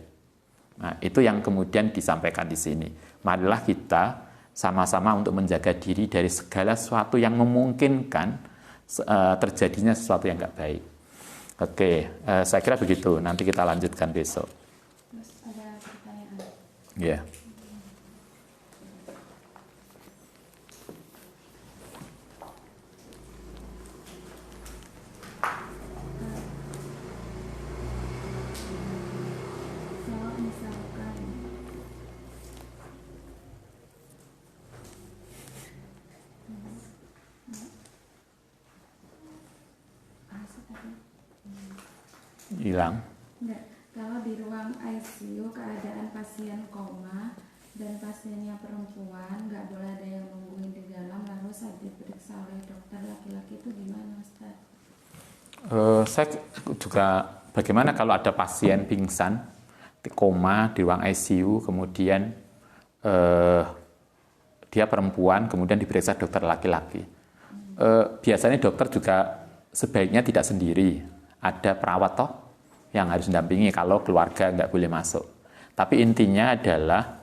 Nah, itu yang kemudian disampaikan di sini. Marilah kita sama-sama untuk menjaga diri dari segala sesuatu yang memungkinkan terjadinya sesuatu yang nggak baik. Oke, saya kira begitu. Nanti kita lanjutkan besok. Terus ada pertanyaan. Ya. Yeah. Hilang. Enggak. Kalau di ruang ICU keadaan pasien koma dan pasiennya perempuan, nggak boleh ada yang nungguin di dalam, lalu saat diperiksa oleh dokter laki-laki itu gimana, Ustaz? Saya juga, bagaimana kalau ada pasien pingsan, koma di ruang ICU, kemudian dia perempuan, kemudian diperiksa dokter laki-laki. Biasanya dokter juga sebaiknya tidak sendiri, ada perawat toh yang harus mendampingi kalau keluarga nggak boleh masuk. Tapi intinya adalah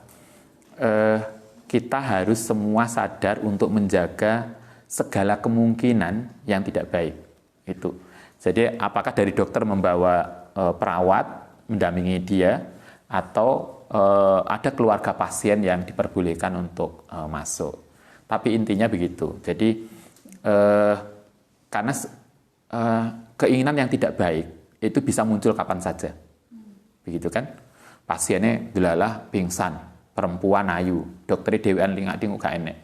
kita harus semua sadar untuk menjaga segala kemungkinan yang tidak baik. Itu. Jadi apakah dari dokter membawa perawat mendampingi dia, atau ada keluarga pasien yang diperbolehkan untuk masuk. Tapi intinya begitu. Jadi karena keinginan yang tidak baik itu bisa muncul kapan saja, begitu kan? Pasiennya delalah pingsan, perempuan ayu, dokter dewean lingak-linguk gak enek.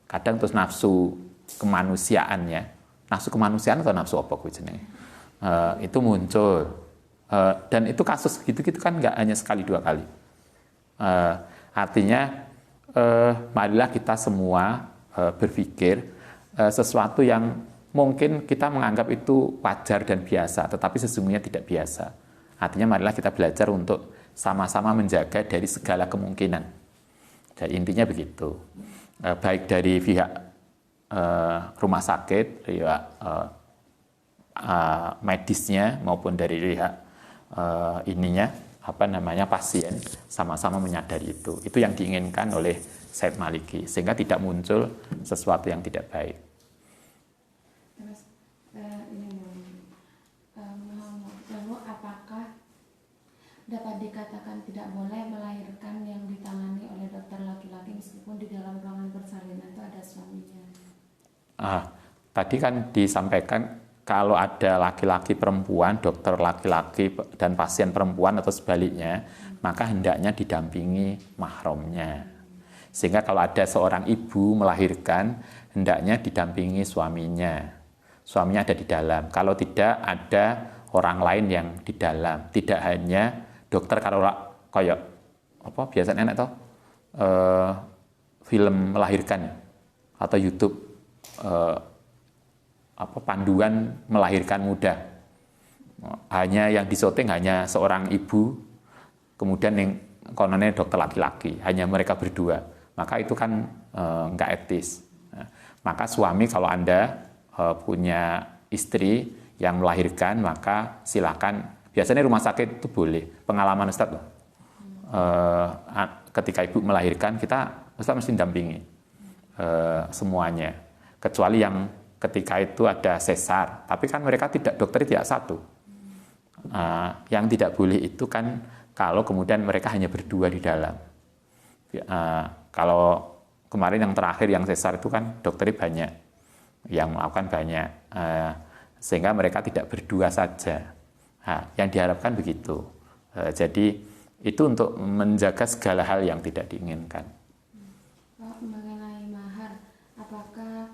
Kadang terus nafsu kemanusiaannya, nafsu kemanusiaan atau nafsu apa kuwi jenenge, itu muncul, dan itu kasus gitu-gitu kan nggak hanya sekali dua kali. Artinya marilah kita semua berpikir sesuatu yang mungkin kita menganggap itu wajar dan biasa, tetapi sesungguhnya tidak biasa. Artinya marilah kita belajar untuk sama-sama menjaga dari segala kemungkinan. Jadi intinya begitu. Baik dari pihak rumah sakit, pihak medisnya, maupun dari pihak pasien, sama-sama menyadari itu. Itu yang diinginkan oleh Said Maliki, sehingga tidak muncul sesuatu yang tidak baik. Terus lalu apakah dapat dikatakan tidak boleh melahirkan yang ditangani oleh dokter laki-laki meskipun di dalam ruangan persalinan itu ada suaminya? Tadi kan disampaikan kalau ada laki-laki perempuan, dokter laki-laki dan pasien perempuan atau sebaliknya, maka hendaknya didampingi mahramnya. Sehingga kalau ada seorang ibu melahirkan, hendaknya didampingi suaminya. Suaminya ada di dalam. Kalau tidak, ada orang lain yang di dalam. Tidak hanya dokter, kalau kayak apa biasanya enak toh film melahirkan atau YouTube panduan melahirkan mudah. Hanya yang disyuting hanya seorang ibu, kemudian yang kononnya dokter laki-laki, hanya mereka berdua. Maka itu kan nggak etis. Maka suami kalau Anda punya istri yang melahirkan, maka silakan. Biasanya rumah sakit itu boleh. Pengalaman Ustadz loh. Ketika ibu melahirkan, Ustadz mesti dampingi semuanya. Kecuali yang ketika itu ada sesar. Tapi kan mereka dokternya tidak satu. Yang tidak boleh itu kan kalau kemudian mereka hanya berdua di dalam. Kalau kemarin yang terakhir yang sesar itu kan dokternya banyak, yang melakukan banyak, sehingga mereka tidak berdua saja. Nah, yang diharapkan begitu. Jadi itu untuk menjaga segala hal yang tidak diinginkan. Mengenai mahar, apakah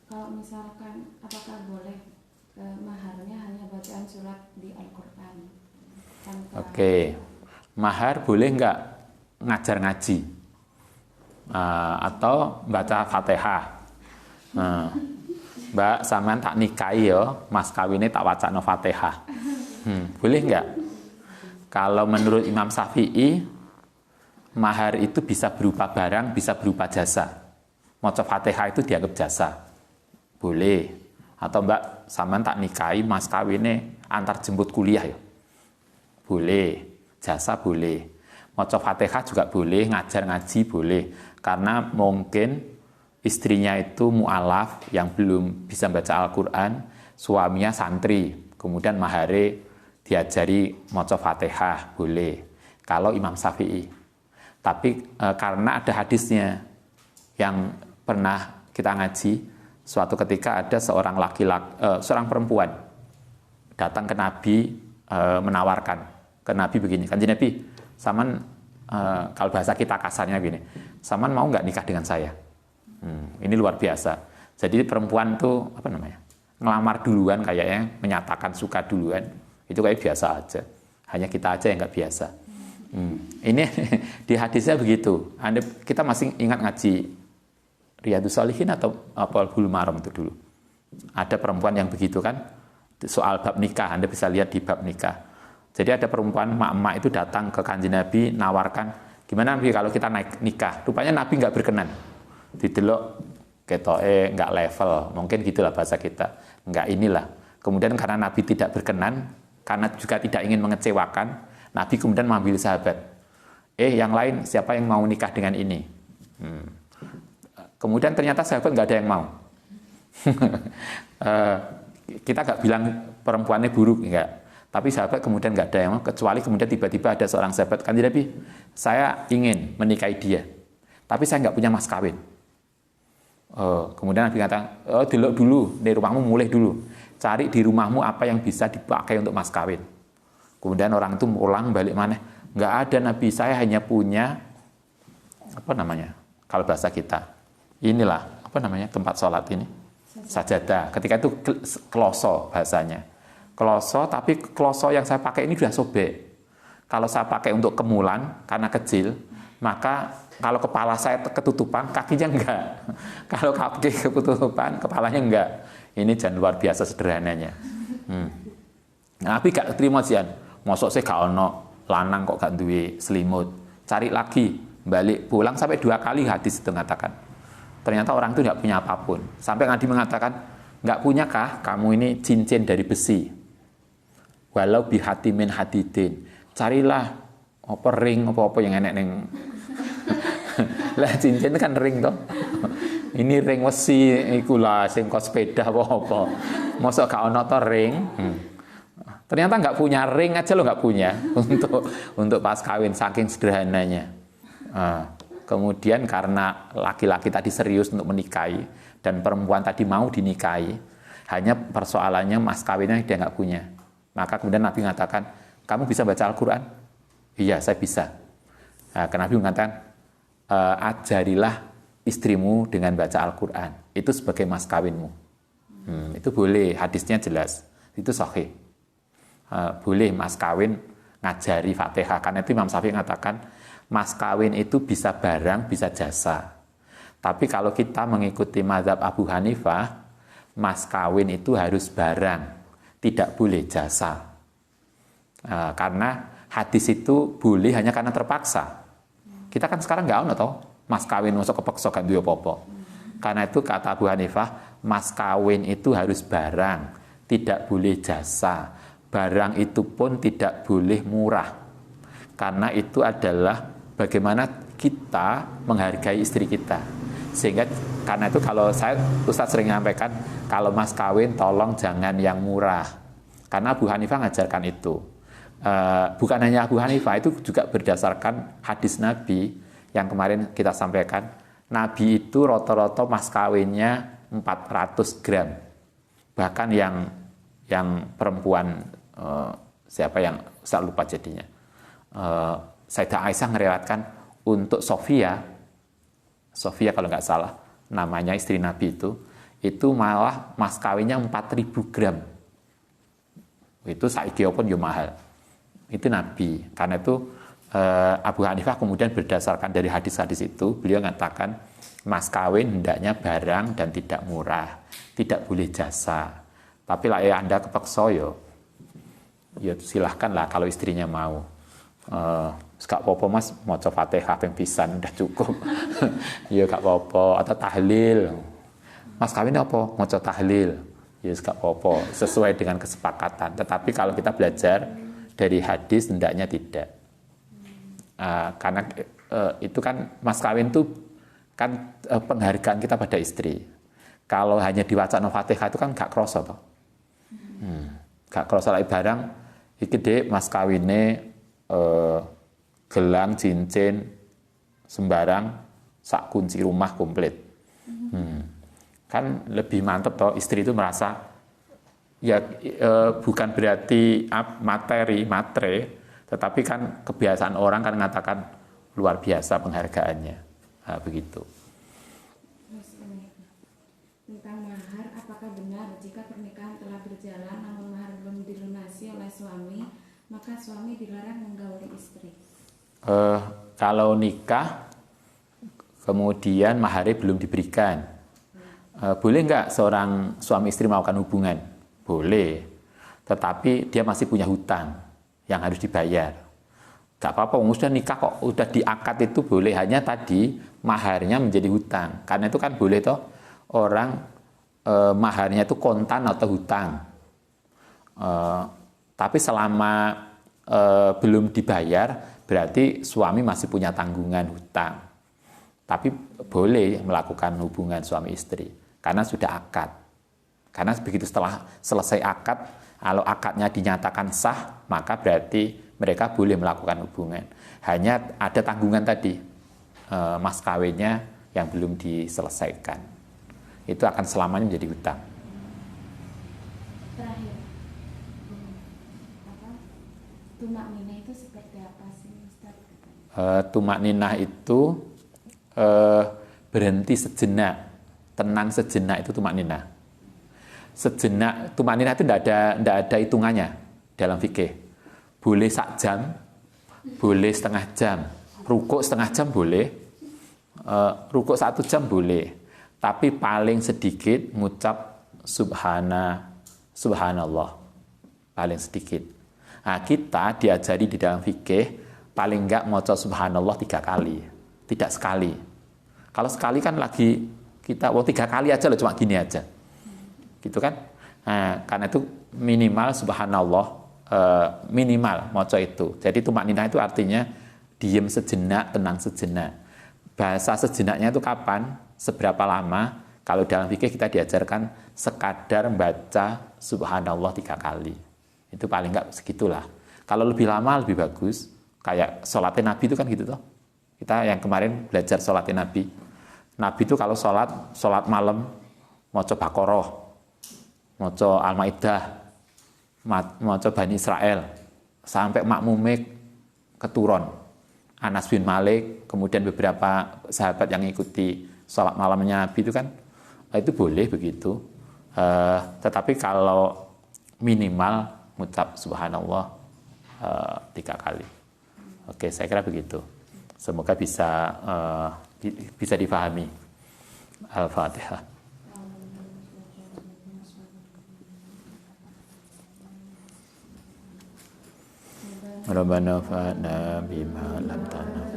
kalau misalkan apakah boleh maharnya hanya bacaan surat di Al-Quran? Oke, mahar boleh nggak ngajar ngaji atau baca Fatihah? Mbak, sampean tak nikahi ya, mas kawinnya tak wacana Fatihah. Boleh nggak? Kalau menurut Imam Syafi'i, mahar itu bisa berupa barang, bisa berupa jasa. Maca Fatihah itu dianggap jasa. Boleh. Atau Mbak, sampean tak nikahi mas kawinnya antar jemput kuliah ya. Boleh. Jasa boleh. Maca Fatihah juga boleh, ngajar ngaji boleh. Karena mungkin istrinya itu mu'alaf yang belum bisa baca Al-Quran, suaminya santri, kemudian mahare diajari maca Fatihah, boleh. Kalau Imam Syafi'i. Tapi karena ada hadisnya yang pernah kita ngaji, suatu ketika ada seorang seorang perempuan datang ke Nabi, menawarkan ke Nabi begini, Kanjeng Nabi, saman kalau bahasa kita kasarnya begini, saman mau nggak nikah dengan saya? Ini luar biasa. Jadi perempuan tuh ngelamar duluan, kayaknya menyatakan suka duluan. Itu kayak biasa aja. Hanya kita aja yang nggak biasa. Ini di hadisnya begitu. Kita masih ingat ngaji Riyadhus Shalihin atau Bulughul Maram itu dulu. Ada perempuan yang begitu kan, soal bab nikah. Anda bisa lihat di bab nikah. Jadi ada perempuan emak-emak itu datang ke Kanjeng Nabi, nawarkan, gimana Nabi kalau kita naik nikah? Rupanya Nabi nggak berkenan. Didelok ketoke nggak level, mungkin gitulah bahasa kita, nggak inilah. Kemudian karena Nabi tidak berkenan, karena juga tidak ingin mengecewakan, Nabi kemudian mengambil sahabat. Yang lain siapa yang mau nikah dengan ini? Kemudian ternyata sahabat nggak ada yang mau. Kita nggak bilang perempuannya buruk, enggak. Tapi sahabat kemudian nggak ada yang mau, kecuali kemudian tiba-tiba ada seorang sahabat, Kanjeng Nabi, saya ingin menikahi dia, tapi saya nggak punya mas kawin. Kemudian Nabi kata, delok dulu, di rumahmu mulai dulu. Cari di rumahmu apa yang bisa dipakai untuk mas kawin. Kemudian orang itu pulang balik mana? Nggak ada Nabi, saya hanya punya, kalau bahasa kita, inilah, tempat sholat ini. Sajadah. Ketika itu kloso bahasanya. Kloso, tapi kloso yang saya pakai ini sudah sobek. Kalau saya pakai untuk kemulan, karena kecil, maka kalau kepala saya ketutupan, kakinya enggak. Kalau kaki ketutupan, kepalanya enggak. Ini jangan luar biasa sederhananya. Nabi gak terima sian. Mosok saya gak ono lanang kok gak duwe selimut. Cari lagi, balik pulang sampai 2 kali hadis itu mengatakan. Ternyata orang itu gak punya apapun. Sampai Nabi mengatakan, gak punya kah kamu ini cincin dari besi? Walau bihatimin hadidin. Carilah ring apa yang enek neng. Lah cincin kan ring toh. Ini ring wesi iku lah sing kok sepeda apa. Mosok gak ono to ring. Ternyata nggak punya ring aja lo nggak punya untuk pas kawin, saking sederhananya. Kemudian karena laki-laki tadi serius untuk menikahi dan perempuan tadi mau dinikahi, hanya persoalannya mas kawinnya dia nggak punya. Maka kemudian Nabi mengatakan, kamu bisa baca Al-Quran? Iya, saya bisa. Nabi mengatakan, ajarilah istrimu dengan baca Al-Quran. Itu sebagai mas kawinmu. Itu boleh, hadisnya jelas. Itu sahih. Boleh mas kawin ngajari Fatihah. Karena itu Imam Syafi'i mengatakan, mas kawin itu bisa barang, bisa jasa. Tapi kalau kita mengikuti mazhab Abu Hanifah, mas kawin itu harus barang, tidak boleh jasa. Karena hadis itu boleh hanya karena terpaksa. Kita kan sekarang nggak ono toh mas kawin masuk kepeksa kan duwe apa-apa. Karena itu kata Abu Hanifah, mas kawin itu harus barang, tidak boleh jasa. Barang itu pun tidak boleh murah. Karena itu adalah bagaimana kita menghargai istri kita. Sehingga karena itu kalau Ustaz sering menyampaikan, kalau mas kawin tolong jangan yang murah. Karena Abu Hanifah ngajarkan itu. Bukan hanya Abu Hanifah, itu juga berdasarkan hadis Nabi yang kemarin kita sampaikan. Nabi itu rata-rata mas kawinnya 400 gram. Bahkan yang perempuan siapa yang saya lupa jadinya. Sayyidah Aisyah meriwayatkan untuk Sofia kalau nggak salah namanya istri Nabi itu malah mas kawinnya 4.000 gram. Itu saiki pun yo mahal. Itu Nabi. Karena itu Abu Hanifah kemudian berdasarkan dari hadis-hadis itu beliau mengatakan mas kawin hendaknya barang dan tidak murah, tidak boleh jasa. Tapi lah ya Anda kepeksa ya silahkanlah kalau istrinya mau. Gak apa-apa mas, maca Fatihah ping pisan udah cukup. Ya gak apa-apa, atau tahlil. Mas kawin apa? Maca tahlil. Ya gak apa-apa, sesuai dengan kesepakatan. Tetapi kalau kita belajar dari hadis hendaknya tidak. Karena itu kan mas kawin itu kan penghargaan kita pada istri. Kalau hanya diwacana Fatihah itu kan gak kroso toh. Gak kroso lagi barang iki Dek mas kawine gelang, cincin, sembarang, sak kunci rumah komplit. Kan lebih mantep toh istri itu merasa ya bukan berarti matre, tetapi kan kebiasaan orang kan mengatakan luar biasa penghargaannya. Nah, begitu. Tentang mahar, apakah benar jika pernikahan telah berjalan namun mahar belum dilunasi oleh suami, maka suami dilarang menggauli istri? Kalau nikah kemudian maharnya belum diberikan, boleh nggak seorang suami istri melakukan hubungan? Boleh, tetapi dia masih punya hutang yang harus dibayar. Gak apa-apa, sudah nikah kok, udah diakad itu boleh, hanya tadi maharnya menjadi hutang. Karena itu kan boleh toh orang maharnya itu kontan atau hutang. Tapi selama belum dibayar, berarti suami masih punya tanggungan hutang. Tapi boleh melakukan hubungan suami istri karena sudah akad. Karena begitu setelah selesai akad, kalau akadnya dinyatakan sah, maka berarti mereka boleh melakukan hubungan. Hanya ada tanggungan tadi, mas kawinnya yang belum diselesaikan. Itu akan selamanya menjadi hutang. Terakhir, tumak ninah itu seperti apa sih Ustaz? Tumak ninah itu berhenti sejenak, tenang sejenak, itu tumak ninah. Sejenak, tumak ninah itu tidak ada hitungannya dalam fikih. Boleh sak jam, boleh setengah jam, rukuk setengah jam boleh, rukuk 1 jam boleh, tapi paling sedikit ngucap subhanallah, paling sedikit. Nah, kita diajari di dalam fikih paling enggak ngucap subhanallah 3 kali, tidak sekali. Kalau sekali kan lagi kita 3 kali aja loh, cuma gini aja. Gitu kan? Nah, karena itu minimal subhanallah, minimal maca itu. Jadi tumak ninah itu artinya diem sejenak, tenang sejenak. Bahasa sejenaknya itu kapan? Seberapa lama? Kalau dalam fikih kita diajarkan sekadar membaca subhanallah 3 kali. Itu paling enggak segitulah. Kalau lebih lama lebih bagus. Kayak sholatnya Nabi itu kan gitu toh. Kita yang kemarin belajar sholatnya Nabi. Nabi itu kalau sholat malam maca Baqarah, maca Al-Maidah, maca Bani Israel, sampai makmumnya keturun. Anas bin Malik, kemudian beberapa sahabat yang ikuti sholat malamnya Nabi itu kan, itu boleh begitu. Tetapi kalau minimal ngucap subhanallah 3 kali. Oke, saya kira begitu. Semoga bisa difahami. Al-Fatihah. Rabbana fa'na bima lam tanam.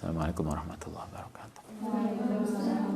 Assalamualaikum. Assalamualaikum warahmatullahi wabarakatuh. Waalaikumsalam.